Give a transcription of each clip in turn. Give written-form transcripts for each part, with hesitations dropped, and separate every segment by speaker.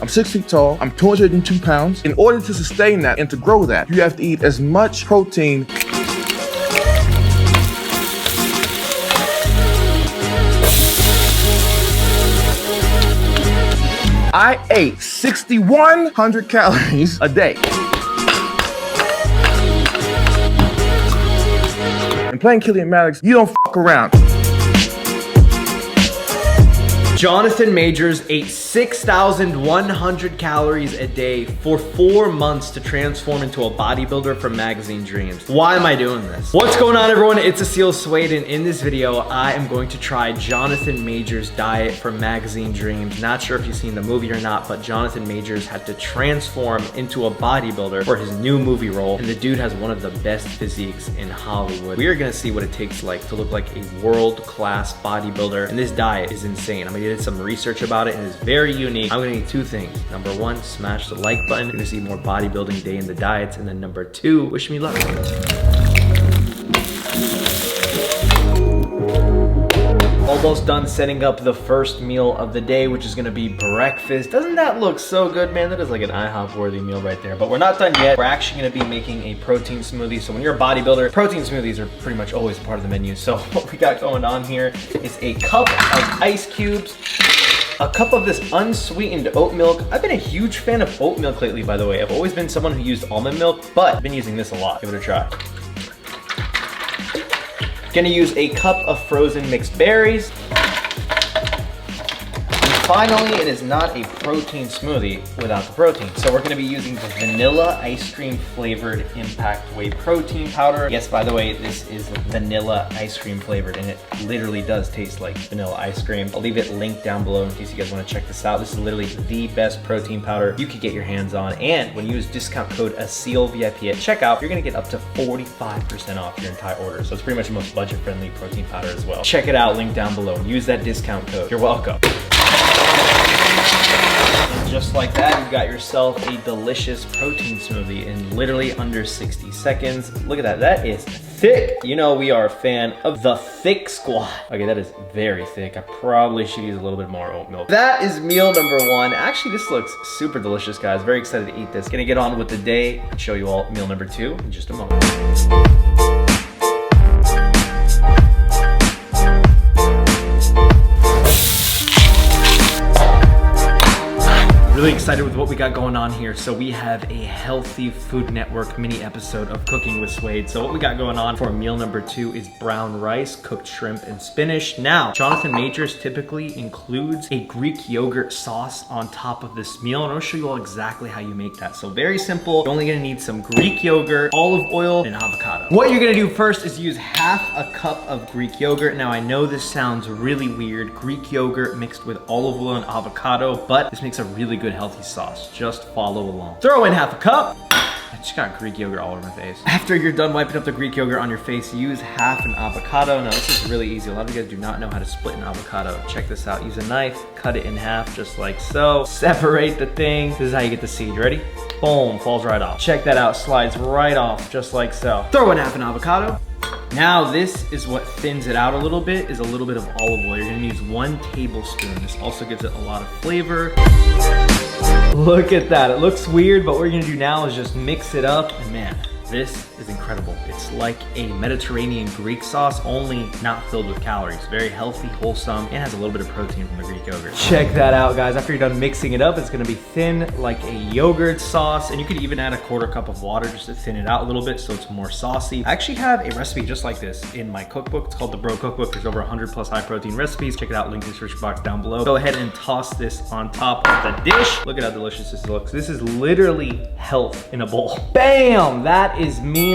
Speaker 1: I'm 6 feet tall. I'm 202 pounds. In order to sustain that and to grow that, you have to eat as much protein. I ate 6,100 calories a day. And playing Killian Maddox, you don't fuck around.
Speaker 2: Jonathan Majors ate 6,100 calories a day for 4 months to transform into a bodybuilder from Magazine Dreams. Why am I doing this? What's going on, everyone? It's Aseel Soueid, and in this video, I am going to try Jonathan Majors' diet from Magazine Dreams. Not sure if you've seen the movie or not, but Jonathan Majors had to transform into a bodybuilder for his new movie role, and the dude has one of the best physiques in Hollywood. We are gonna see what it takes to look like a world-class bodybuilder, and this diet is insane. I'm gonna did some research about it and it's very unique. I'm gonna need 2 things. Number 1, smash the like button. You're gonna see more bodybuilding day in the diets. And then number 2, wish me luck. Almost done setting up the first meal of the day, which is gonna be breakfast. Doesn't that look so good, man? That is like an IHOP worthy meal right there. But we're not done yet. We're actually gonna be making a protein smoothie. So when you're a bodybuilder, protein smoothies are pretty much always part of the menu. So what we got going on here is a cup of ice cubes, a cup of this unsweetened oat milk. I've been a huge fan of oat milk lately, by the way. I've always been someone who used almond milk, but I've been using this a lot. Give it a try. Gonna use a cup of frozen mixed berries. And finally, it is not a protein smoothie without the protein. So we're gonna be using the vanilla ice cream flavored impact whey protein powder. Yes, by the way, this is vanilla ice cream flavored, and it literally does taste like vanilla ice cream. I'll leave it linked down below in case you guys wanna check this out. This is literally the best protein powder you could get your hands on. And when you use discount code ASEELVIP at checkout, you're gonna get up to 45% off your entire order. So it's pretty much the most budget-friendly protein powder as well. Check it out, link down below. Use that discount code. You're welcome. And just like that, you've got yourself a delicious protein smoothie in literally under 60 seconds. Look at that, that is thick. You know we are a fan of the thick squad. Okay, that is very thick. I probably should use a little bit more oat milk. That is meal number 1. Actually, this looks super delicious, guys. Very excited to eat this. Gonna get on with the day and show you all meal number 2 in just a moment. Really excited with what we got going on here. So we have a healthy Food Network mini episode of Cooking with Soueid. So what we got going on for meal number 2 is brown rice, cooked shrimp, and spinach. Now, Jonathan Majors typically includes a Greek yogurt sauce on top of this meal, and I'll show you all exactly how you make that. So very simple. You're only gonna need some Greek yogurt, olive oil, and avocado. What you're gonna do first is use half a cup of Greek yogurt. Now, I know this sounds really weird, Greek yogurt mixed with olive oil and avocado, but this makes a really good healthy sauce. Just follow along. Throw in half a cup. I just got Greek yogurt all over my face. After you're done wiping up the Greek yogurt on your face, use half an avocado. Now this is really easy. A lot of you guys do not know how to split an avocado. Check this out. Use a knife, cut it in half just like so. Separate the thing. This is how you get the seed. Ready? Boom, falls right off. Check that out, slides right off just like so. Throw in half an avocado. Now this is what thins it out a little bit, is a little bit of olive oil. You're gonna use 1 tablespoon. This also gives it a lot of flavor. Look at that, it looks weird, but what we're gonna do now is just mix it up, and man, this is incredible. It's like a Mediterranean Greek sauce, only not filled with calories. Very healthy, wholesome, and has a little bit of protein from the Greek yogurt. Check that out, guys. After you're done mixing it up, it's gonna be thin like a yogurt sauce, and you could even add a 1/4 cup of water just to thin it out a little bit so it's more saucy. I actually have a recipe just like this in my cookbook. It's called the Bro Cookbook. There's over 100+ high protein recipes. Check it out, link in the description box down below. Go ahead and toss this on top of the dish. Look at how delicious this looks. This is literally health in a bowl. Bam! That is meal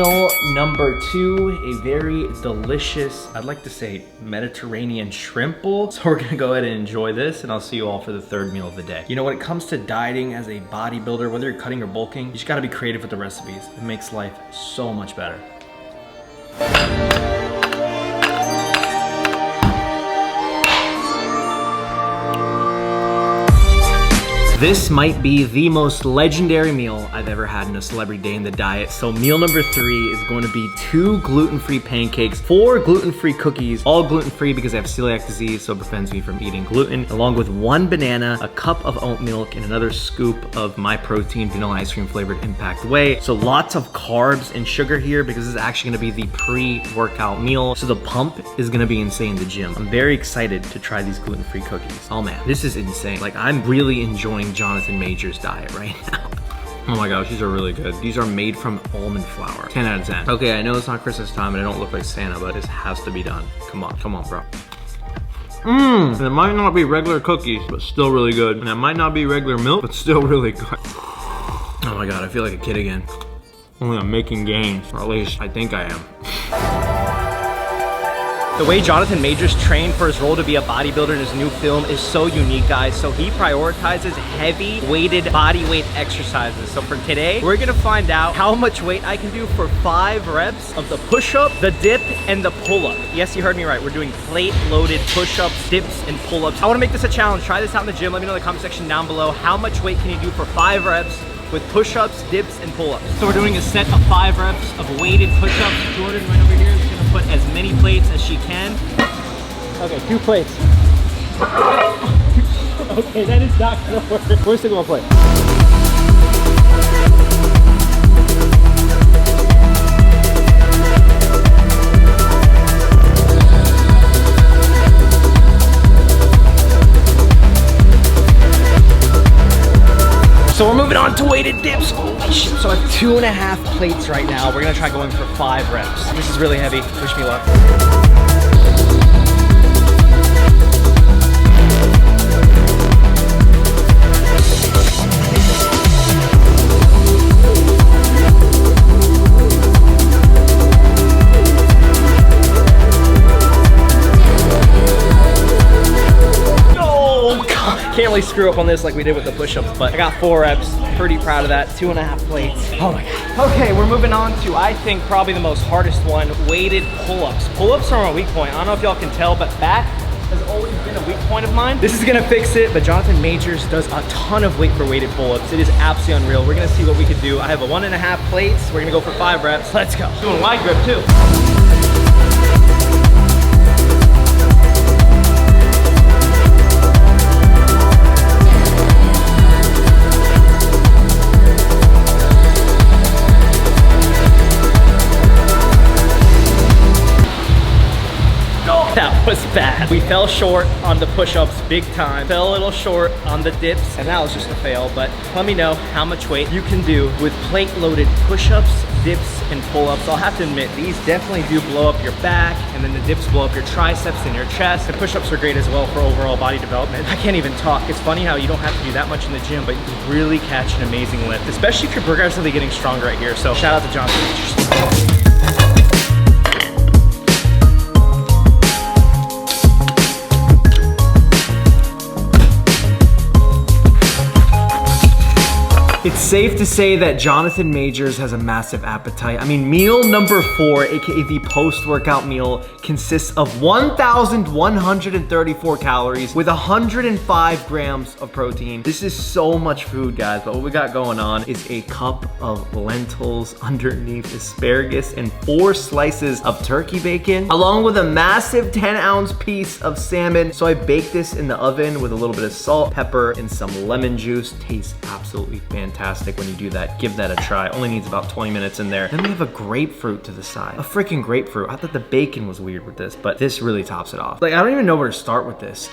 Speaker 2: number 2, a very delicious, I'd like to say Mediterranean shrimp bowl. So we're gonna go ahead and enjoy this, and I'll see you all for the 3rd meal of the day. You know, when it comes to dieting as a bodybuilder, whether you're cutting or bulking, you just gotta be creative with the recipes. It makes life so much better. This might be the most legendary meal I've ever had in a celebrity day in the diet. So meal number 3 is going to be 2 gluten-free pancakes, 4 gluten-free cookies, all gluten-free because I have celiac disease, so it prevents me from eating gluten, along with 1 banana, a cup of oat milk, and another scoop of my protein vanilla ice cream flavored Impact Whey. So lots of carbs and sugar here because this is actually gonna be the pre-workout meal. So the pump is gonna be insane in the gym. I'm very excited to try these gluten-free cookies. Oh man, this is insane. Like, I'm really enjoying Jonathan Majors' diet right now. Oh my gosh, these are really good. These are made from almond flour. 10 out of 10. Okay, I know it's not Christmas time and I don't look like Santa, but this has to be done. Come on, bro. And it might not be regular cookies, but still really good. And it might not be regular milk, but still really good. Oh my God, I feel like a kid again. Only I'm making gains, or at least I think I am. The way Jonathan Majors trained for his role to be a bodybuilder in his new film is so unique, guys. So he prioritizes heavy weighted body weight exercises. So for today, we're gonna find out how much weight I can do for 5 reps of the push-up, the dip, and the pull-up. Yes, you heard me right. We're doing plate-loaded push-ups, dips, and pull-ups. I wanna make this a challenge. Try this out in the gym. Let me know in the comment section down below. How much weight can you do for 5 reps with push-ups, dips, and pull-ups? So we're doing a set of 5 reps of weighted push-ups. Jordan right over here is gonna put as many plates as she can. Okay, 2 plates. Okay, that is not gonna work. Where's the 1 plate? So we're moving on to weighted dips. Holy shit. So I have 2.5 plates right now. We're gonna try going for 5 reps. This is really heavy. Wish me luck. Can't really screw up on this like we did with the push-ups, but I got 4 reps. Pretty proud of that. 2.5 plates. Oh my God. Okay, we're moving on to, I think, probably the most hardest one, weighted pull-ups. Pull-ups are my weak point. I don't know if y'all can tell, but back has always been a weak point of mine. This is gonna fix it, but Jonathan Majors does a ton of weight for weighted pull-ups. It is absolutely unreal. We're gonna see what we can do. I have a 1.5 plates. We're gonna go for 5 reps. Let's go. Doing wide grip too. That was bad. We fell short on the push-ups big time. Fell a little short on the dips, and that was just a fail. But let me know how much weight you can do with plate-loaded push-ups, dips, and pull-ups. I'll have to admit, these definitely do blow up your back, and then the dips blow up your triceps and your chest. The push-ups are great as well for overall body development. I can't even talk. It's funny how you don't have to do that much in the gym, but you can really catch an amazing lift, especially if you're progressively getting stronger right here. So shout out to Jonathan Majors. It's safe to say that Jonathan Majors has a massive appetite. I mean, meal number 4, aka the post-workout meal, consists of 1,134 calories with 105 grams of protein. This is so much food, guys, but what we got going on is a cup of lentils underneath asparagus and 4 slices of turkey bacon, along with a massive 10-ounce piece of salmon. So I baked this in the oven with a little bit of salt, pepper, and some lemon juice. Tastes absolutely fantastic when you do that. Give that a try. Only needs about 20 minutes in there. Then we have a grapefruit to the side. A freaking grapefruit. I thought the bacon was weird with this, but this really tops it off. Like, I don't even know where to start with this.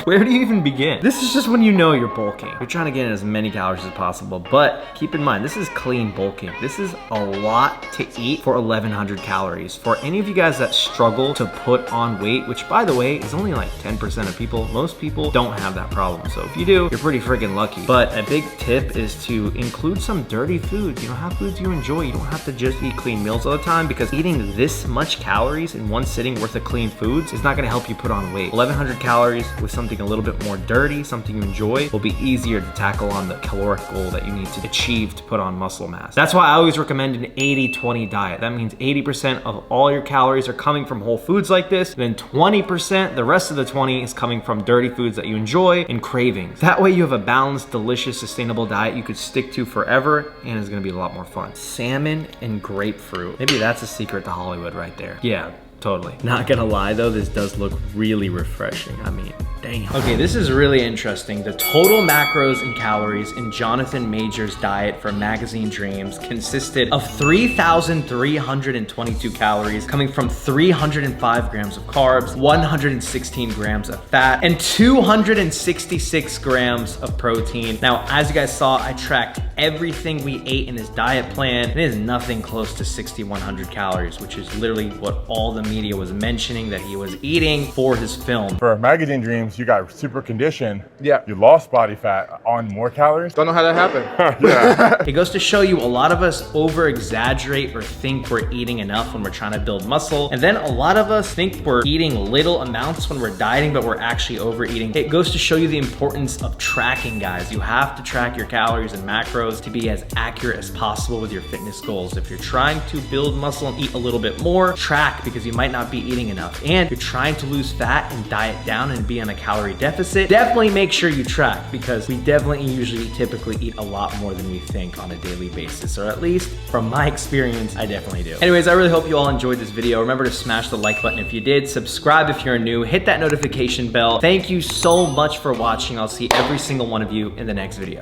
Speaker 2: Where do you even begin? This is just when you know you're bulking. You're trying to get in as many calories as possible, but keep in mind, this is clean bulking. This is a lot to eat for 1,100 calories. For any of you guys that struggle to put on weight, which by the way, is only like 10% of people, most people don't have that problem. So if you do, you're pretty freaking lucky. But a big tip is to to, include some dirty foods. You know, have foods you enjoy. You don't have to just eat clean meals all the time, because eating this much calories in one sitting worth of clean foods is not gonna help you put on weight. 1100 calories with something a little bit more dirty, something you enjoy, will be easier to tackle on the caloric goal that you need to achieve to put on muscle mass. That's why I always recommend an 80-20 diet. That means 80% of all your calories are coming from whole foods like this, then 20%, the rest of the 20 is coming from dirty foods that you enjoy and cravings. That way you have a balanced, delicious, sustainable diet you could stick to forever, and it's gonna be a lot more fun. Salmon and grapefruit. Maybe that's a secret to Hollywood right there. Yeah, totally. Not gonna lie though, this does look really refreshing. I mean, damn. Okay, this is really interesting. The total macros and calories in Jonathan Major's diet for Magazine Dreams consisted of 3,322 calories, coming from 305 grams of carbs, 116 grams of fat, and 266 grams of protein. Now, as you guys saw, I tracked everything we ate in his diet plan, and it is nothing close to 6,100 calories, which is literally what all the media was mentioning that he was eating for his film.
Speaker 3: For Magazine Dreams, you got super conditioned.
Speaker 1: Yeah.
Speaker 3: You lost body fat on more calories.
Speaker 1: Don't know how that happened.
Speaker 3: Yeah.
Speaker 2: It goes to show you a lot of us over exaggerate or think we're eating enough when we're trying to build muscle. And then a lot of us think we're eating little amounts when we're dieting, but we're actually overeating. It goes to show you the importance of tracking, guys. You have to track your calories and macros to be as accurate as possible with your fitness goals. If you're trying to build muscle and eat a little bit more, track, because you might not be eating enough. And if you're trying to lose fat and diet down and be on a calorie deficit, definitely make sure you track, because we definitely usually typically eat a lot more than we think on a daily basis, or at least from my experience, I definitely do. Anyways, I really hope you all enjoyed this video. Remember to smash the like button if you did, subscribe if you're new, hit that notification bell. Thank you so much for watching. I'll see every single one of you in the next video.